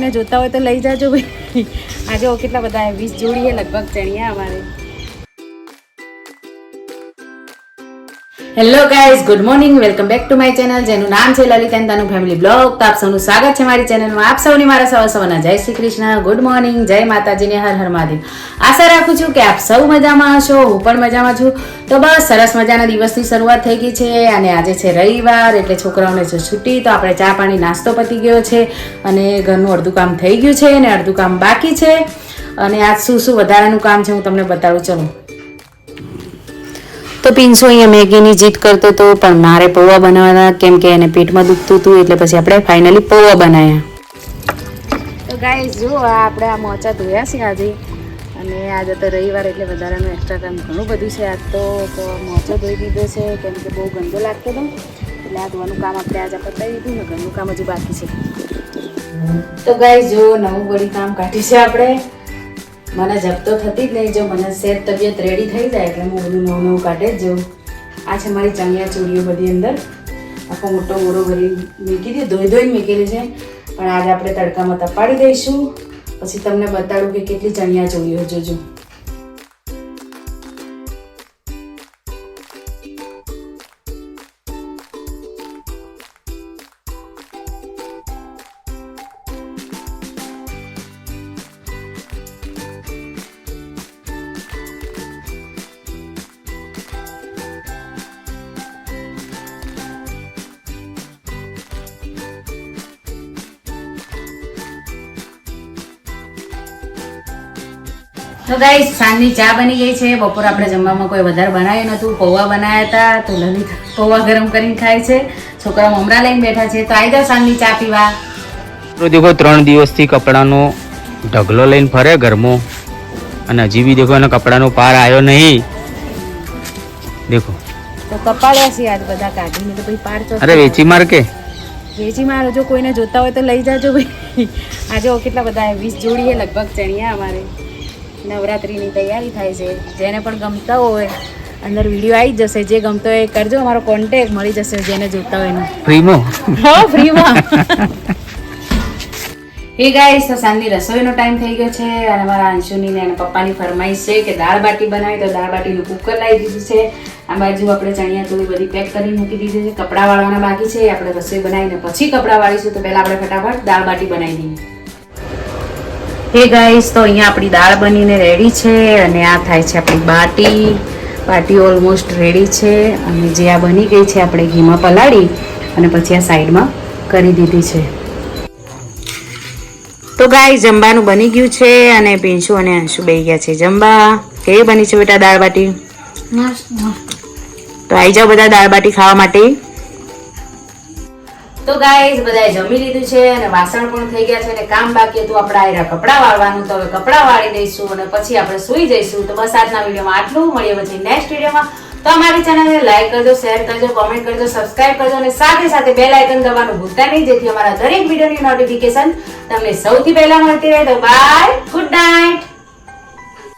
ને જોતા હોય તો લઈ જાજો ભાઈ. આજે કેટલા બધા 20 જોડી છે લગભગ ચણિયા અમારે. Hello guys, good morning, welcome back to my channel જેનું નામ છે લલિત એન્ડ તાનું ફેમિલી બ્લોગ. તો આપ સૌનું સ્વાગત છે મારી ચેનલમાં. આપ સૌની મારા સવારના જય શ્રી કૃષ્ણ, ગુડ મોર્નિંગ, જય માતાજીને હર હર મહાદેવ. આશા રાખું છું કે આપ સૌ મજામાં હશો, હું પણ મજામાં છું. તો બસ સરસ મજાના દિવસની શરૂઆત થઈ ગઈ છે અને આજે છે રવિવાર એટલે છોકરાઓને છે છૂટી. તો આપણે ચા પાણી નાસ્તો પતી ગયો છે અને ઘરનું અડધું કામ થઈ ગયું છે અને અડધું કામ બાકી છે. અને આજ શું વધારાનું કામ છે હું તમને બતાવું. ચલો. તો પિન્સુ અહીંયા મેગીની જીદ કરતો હતો પણ મારે પૌવા બનાવવાના, કેમ કે એને પેટમાં દુખતું હતું એટલે પછી આપણે ફાઇનલી પૌવા બનાવ્યા. તો ગાઈસ જો આપણે આ મોચા ધોયા છે આજે, અને આજે તો રવિવાર એટલે વધારાનું એક્સ્ટ્રા કામ ઘણું બધું છે. આજ તો મોચો ધોઈ દીધો છે કેમ કે બહુ ગંદો લાગતો હતો એટલે આ ધોવાનું કામ આપણે આજે પતાવી દીધું ને ઘરનું કામ હજુ બાકી છે. તો ગાઈસ જો નવું વળી કામ કાઢી છે આપણે. મને જપતો થતી જ નહીં, જો મને સેટ તબિયત રેડી થઈ જાય એટલે હું બધું નવું કાઢે જ જાઉં. આ છે મારી ચણિયા ચોરીઓ બધી અંદર, આખો મોટો મોરો ભરી મૂકી દે, ધોઈને મૂકેલી છે. પણ આજે આપણે તડકામાં તપાડી દઈશું, પછી તમને બતાડું કે કેટલી ચણિયા ચોરીઓ જોજો. તો ગાઈસ સાંજની ચા બની ગઈ છે. બપોર આપણે જમવામાં કોઈ વધારે બનાવ્યું નતું, પૌવા બનાવ્યા હતા. તો લલિત પૌવા ગરમ કરીને ખાય છે, છોકરાઓ મમરા લઈને બેઠા છે. તો આવી જાઓ સાંજની ચા પીવા. દેખો 3 દિવસથી કપડાનો ઢગલો લઈને ફરે ઘરમાં, અને હજી બી દેખો એના કપડાનો પાર આવ્યો નહીં. દેખો તો કપાળ્યા છે આજ બધા કાઢીને. તો ભાઈ પાર તો અરે વેચી માર કે વેચી મારો. જો કોઈને જોતા હોય તો લઈ જાજો ભાઈ. આજે કેટલા બધા 20 જોડી છે લગભગ ચણિયા અમારે. નવરાત્રીની તૈયારી થાય છે. જેને પણ ગમતા હોય અંદર વિડીયો આવી જશે, જે ગમતો હોય કરજો, અમારો કોન્ટેક્ટ મળી જશે જેને જોતા હોય એને ફ્રીમાં. હા, ફ્રીમાં. હે ગાઈસ, તો સાંજની રસોઈનો ટાઈમ થઈ ગયો છે અને મારા અંશુની ને એના પપ્પાની ફરમાઈશ છે કે દાળ બાટી બનાવી. તો દાળ બાટીનું કુકર લાવી દીધું છે. આ બાજુ આપણે ચણિયા ચોળી બધી પેક કરી મૂકી દીધી છે. કપડાં વાળવાના બાકી છે. આપણે રસોઈ બનાવીને પછી કપડાં વાળીશું. તો પહેલા આપણે ફટાફટ દાળ બાટી બનાવી દઈએ. હે ગાઈસ, તો અહીંયા આપણી દાળ બનીને રેડી છે અને આ થાય છે આપણી બાટી. બાટી ઓલમોસ્ટ રેડી છે અને જે આ બની ગઈ છે આપણે ઘીમાં પલાળી અને પછી આ સાઈડમાં કરી દીધી છે. તો ગાઈસ જમવાનું બની ગયું છે અને પિન્સુ અને અંશુ બેસી ગયા છે જમવા. કેવી બની છે બેટા દાળ બાટી? તો આવી જાઓ બધા દાળ બાટી ખાવા માટે. તો ગાઈઝ બધાએ જમી લીધું છે અને વાસણ પણ થઈ ગયા છે અને કામ બાકી હતું આપણે આયરા કપડાં વાળવાનું. તો હવે કપડાં વાળી દઈશું અને પછી આપણે સૂઈ જઈશું. તો બસ આજના વિડીયોમાં આટલું. મળીએ પછી નેક્સ્ટ વિડીયોમાં. તો અમારી ચેનલને લાઈક કરજો, શેર કરજો, કોમેન્ટ કરજો, સબસ્ક્રાઇબ કરજો અને સાથે સાથે બેલ આઇકન દબાવવાનું ભૂલતા નહીં, જેથી અમારા દરેક વિડીયોની નોટિફિકેશન તમને સૌથી પહેલા મળતી રહે. તો બાય, ગુડ નાઇટ.